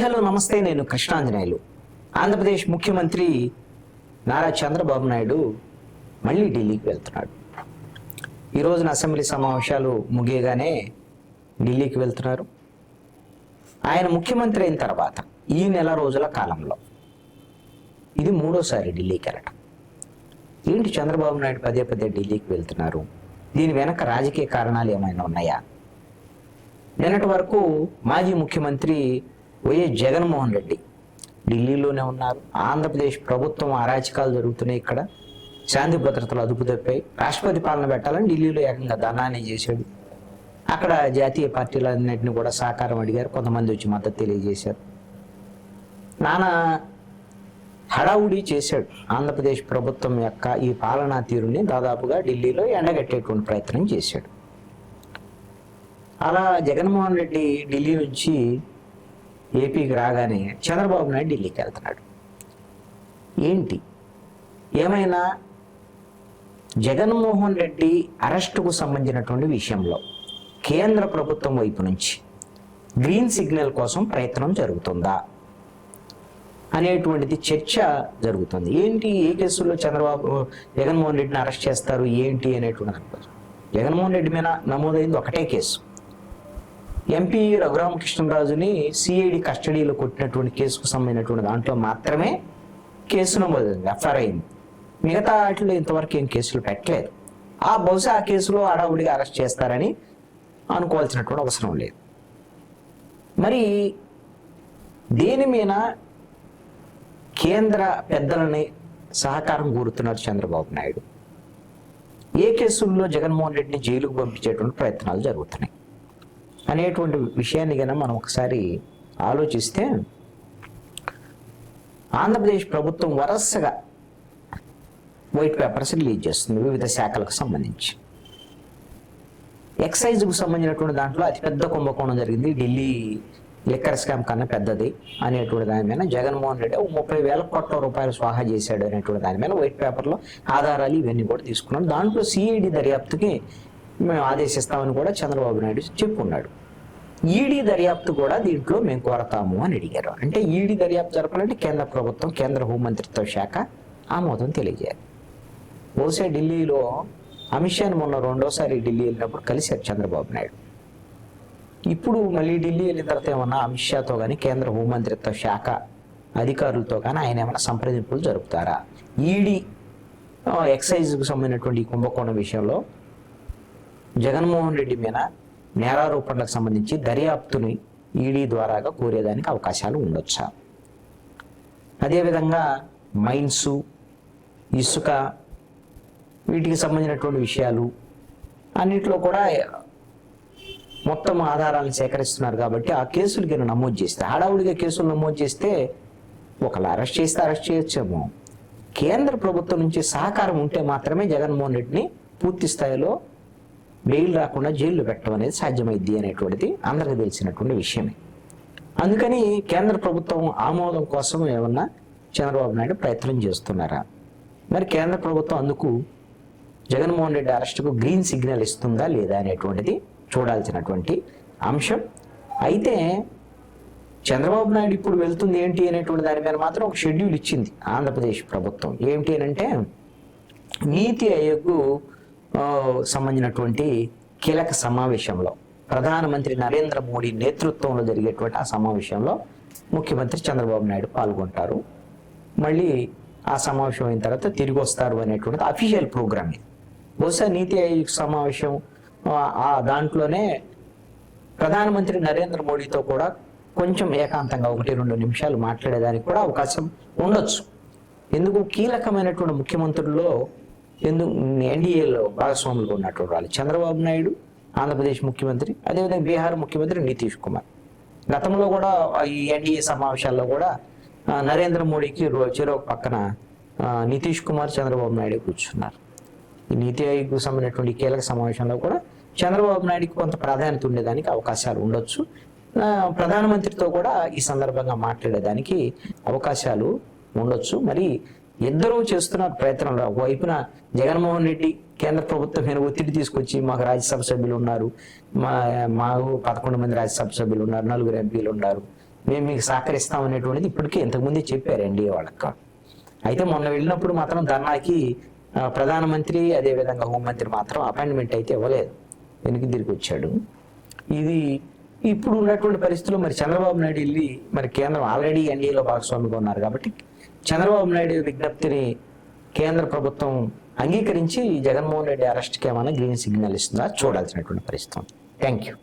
Hi hello నమస్తే, నేను కృష్ణాంజనేయులు. ఆంధ్రప్రదేశ్ ముఖ్యమంత్రి నారా చంద్రబాబు నాయుడు మళ్ళీ ఢిల్లీకి వెళ్తున్నాడు. ఈ రోజున అసెంబ్లీ సమావేశాలు ముగియగానే ఢిల్లీకి వెళ్తున్నారు. ఆయన ముఖ్యమంత్రి అయిన తర్వాత ఈ నెల రోజుల కాలంలో ఇది మూడోసారి ఢిల్లీకి వెళ్ళటం. ఏంటి చంద్రబాబు నాయుడు పదే పదే ఢిల్లీకి వెళ్తున్నారు? దీని వెనక రాజకీయ కారణాలు ఏమైనా ఉన్నాయా? నిన్నటి వరకు మాజీ ముఖ్యమంత్రి వైఎస్ జగన్మోహన్ రెడ్డి ఢిల్లీలోనే ఉన్నారు. ఆంధ్రప్రదేశ్ ప్రభుత్వం అరాచకాలు జరుగుతున్నాయి. ఇక్కడ శాంతి భద్రతలు అదుపు తప్పాయి. రాష్ట్రపతి పాలన పెట్టాలని ఢిల్లీలో ఏకంగా ధర్నానే చేశాడు. అక్కడ జాతీయ పార్టీలన్నింటినీ కూడా సహకారం అడిగారు. కొంతమంది వచ్చి మద్దతు తెలియజేశారు. నానా హడావుడి చేశాడు. ఆంధ్రప్రదేశ్ ప్రభుత్వం యొక్క ఈ పాలనా తీరుని దాదాపుగా ఢిల్లీలో ఎండగట్టేటువంటి ప్రయత్నం చేశాడు. అలా జగన్మోహన్ రెడ్డి ఢిల్లీ నుంచి ఏపీకి రాగానే చంద్రబాబు నాయుడు ఢిల్లీకి వెళ్తున్నాడు. ఏంటి ఏమైనా జగన్మోహన్ రెడ్డి అరెస్టుకు సంబంధించినటువంటి విషయంలో కేంద్ర ప్రభుత్వం వైపు నుంచి గ్రీన్ సిగ్నల్ కోసం ప్రయత్నం జరుగుతుందా అనేటువంటిది చర్చ జరుగుతుంది. ఏంటి, ఏ కేసుల్లో జగన్మోహన్ రెడ్డిని అరెస్ట్ చేస్తారు ఏంటి అనేటువంటి జగన్మోహన్ రెడ్డి మీద నమోదైంది ఒకటే కేసు. ఎంపీ రఘురామకృష్ణరాజుని సిఐడి కస్టడీలో కొట్టినటువంటి కేసుకు సంబంధించినటువంటి దాంట్లో మాత్రమే కేసు నమోదైంది, ఎఫ్ఐఆర్ అయింది. మిగతా వాటిలో ఇంతవరకు ఏం కేసులు పెట్టలేదు. బహుశా ఆ కేసులో హడావుడిగా అరెస్ట్ చేస్తారని అనుకోవాల్సినటువంటి అవసరం లేదు. మరి దేని మీద కేంద్ర పెద్దలని సహకారం కోరుతున్నారు చంద్రబాబు నాయుడు? ఏ కేసుల్లో జగన్మోహన్ రెడ్డిని జైలుకు పంపించేటువంటి ప్రయత్నాలు జరుగుతున్నాయి అనేటువంటి విషయాన్ని కనుక మనం ఒకసారి ఆలోచిస్తే, ఆంధ్రప్రదేశ్ ప్రభుత్వం వరుసగా వైట్ పేపర్స్ రిలీజ్ చేస్తుంది వివిధ శాఖలకు సంబంధించి. ఎక్సైజ్కు సంబంధించినటువంటి దాంట్లో అతిపెద్ద కుంభకోణం జరిగింది, ఢిల్లీ లిక్కర్ స్కామ్ కన్నా పెద్దది అనేటువంటి దాని మీద జగన్మోహన్ రెడ్డి 30,000 కోట్ల రూపాయలు స్వాహా చేశాడు అనేటువంటి దాని మీద వైట్ పేపర్లో ఆధారాలు ఇవన్నీ కూడా తీసుకున్నాం. దాంట్లో సిఐడి దర్యాప్తుకి మేము ఆదేశిస్తామని కూడా చంద్రబాబు నాయుడు చెప్పుకున్నాడు. ఈడీ దర్యాప్తు కూడా దీంట్లో మేము కోరతాము అని అడిగారు. అంటే ఈడీ దర్యాప్తు జరపాలంటే కేంద్ర ప్రభుత్వం, కేంద్ర హోంమంత్రిత్వ శాఖ ఆమోదం తెలియజేయాలి. బహుశా ఢిల్లీలో అమిత్ షాని మొన్న రెండోసారి ఢిల్లీ వెళ్ళినప్పుడు కలిశారు చంద్రబాబు నాయుడు. ఇప్పుడు మళ్ళీ ఢిల్లీ వెళ్ళిన తర్వాత ఏమన్నా అమిత్ షాతో కానీ కేంద్ర హోంమంత్రిత్వ శాఖ అధికారులతో కానీ ఆయన ఏమైనా సంప్రదింపులు జరుపుతారా? ఈడీ ఎక్సైజ్కు సంబంధించినటువంటి ఈ కుంభకోణం విషయంలో జగన్మోహన్ రెడ్డి మీద నేరారోపణలకు సంబంధించి దర్యాప్తుని ఈడీ ద్వారాగా కోరేదానికి అవకాశాలు ఉండొచ్చా? అదేవిధంగా మైన్స్, ఇసుక, వీటికి సంబంధించినటువంటి విషయాలు అన్నింటిలో కూడా మొత్తం ఆధారాలను సేకరిస్తున్నారు. కాబట్టి ఆ కేసులు కింద నమోదు చేస్తే, హడావుడిగా కేసులు నమోదు చేస్తే ఒకళ్ళు అరెస్ట్ చేస్తే అరెస్ట్ చేయొచ్చేమో. కేంద్ర ప్రభుత్వం నుంచి సహకారం ఉంటే మాత్రమే జగన్మోహన్ రెడ్డిని పూర్తి స్థాయిలో బెయిల్ రాకుండా జైల్లో పెట్టడం అనేది సాధ్యమైద్ది అనేటువంటిది అందరికీ తెలిసినటువంటి విషయమే. అందుకని కేంద్ర ప్రభుత్వం ఆమోదం కోసం ఏమన్నా చంద్రబాబు నాయుడు ప్రయత్నం చేస్తున్నారా? మరి కేంద్ర ప్రభుత్వం అందుకు జగన్మోహన్ రెడ్డి అరెస్టుకు గ్రీన్ సిగ్నల్ ఇస్తుందా లేదా అనేటువంటిది చూడాల్సినటువంటి అంశం. అయితే చంద్రబాబు నాయుడు ఇప్పుడు వెళ్తుంది ఏంటి అనేటువంటి దాని మీద మాత్రం ఒక షెడ్యూల్ ఇచ్చింది ఆంధ్రప్రదేశ్ ప్రభుత్వం. ఏమిటి అంటే, నీతి ఆయోగ్ సంబంధించినటువంటి కీలక సమావేశంలో ప్రధానమంత్రి నరేంద్ర మోడీ నేతృత్వంలో జరిగేటువంటి ఆ సమావేశంలో ముఖ్యమంత్రి చంద్రబాబు నాయుడు పాల్గొంటారు. మళ్ళీ ఆ సమావేశం అయిన తర్వాత తిరిగి వస్తారు అనేటువంటిది అఫీషియల్ ప్రోగ్రామ్. బహుశా నీతి ఆయోగ్ సమావేశం దాంట్లోనే ప్రధానమంత్రి నరేంద్ర మోడీతో కూడా కొంచెం ఏకాంతంగా 1-2 నిమిషాలు మాట్లాడేదానికి కూడా అవకాశం ఉండొచ్చు. ఎందుకు, కీలకమైనటువంటి ముఖ్యమంత్రుల్లో ఎన్డీఏలో భాగస్వాములు ఉన్నటువంటి వాళ్ళు చంద్రబాబు నాయుడు, ఆంధ్రప్రదేశ్ ముఖ్యమంత్రి, అదేవిధంగా బీహార్ ముఖ్యమంత్రి నితీష్ కుమార్. గతంలో కూడా ఈ ఎన్డీఏ సమావేశాల్లో కూడా నరేంద్ర మోడీకి చెరొక పక్కన నితీష్ కుమార్, చంద్రబాబు నాయుడు కూర్చున్నారు. ఈ నీతి ఆయోగ్ సంబంధించినటువంటి కీలక సమావేశంలో కూడా చంద్రబాబు నాయుడికి కొంత ప్రాధాన్యత ఉండేదానికి అవకాశాలు ఉండొచ్చు. ప్రధానమంత్రితో కూడా ఈ సందర్భంగా మాట్లాడేదానికి అవకాశాలు ఉండొచ్చు. మరి ఇద్దరూ చేస్తున్నారు ప్రయత్నంలో. ఒకవైపున జగన్మోహన్ రెడ్డి కేంద్ర ప్రభుత్వం మీద ఒత్తిడి తీసుకొచ్చి మాకు రాజ్యసభ సభ్యులు ఉన్నారు, మాకు 11 మంది రాజ్యసభ సభ్యులు ఉన్నారు, 4 ఎంపీలు ఉన్నారు, మేము మీకు సహకరిస్తాం అనేటువంటిది ఇప్పటికే ఇంతకుముందే చెప్పారు ఎన్డీఏ వాళ్ళకి. అయితే మొన్న వెళ్ళినప్పుడు మాత్రం ధర్నాకి ప్రధానమంత్రి అదేవిధంగా హోంమంత్రి మాత్రం అపాయింట్మెంట్ అయితే ఇవ్వలేదు, వెనక్కి తిరిగి వచ్చాడు. ఇది ఇప్పుడు ఉన్నటువంటి పరిస్థితుల్లో మరి చంద్రబాబు నాయుడు వెళ్ళి మరి కేంద్రం ఆల్రెడీ ఎన్డీఏలో భాగస్వామిగా ఉన్నారు కాబట్టి చంద్రబాబు నాయుడు విజ్ఞప్తిని కేంద్ర ప్రభుత్వం అంగీకరించి జగన్మోహన్ రెడ్డి అరెస్ట్కి ఏమైనా గ్రీన్ సిగ్నల్ ఇస్తుందా చూడాల్సినటువంటి పరిస్థితి. Thank you.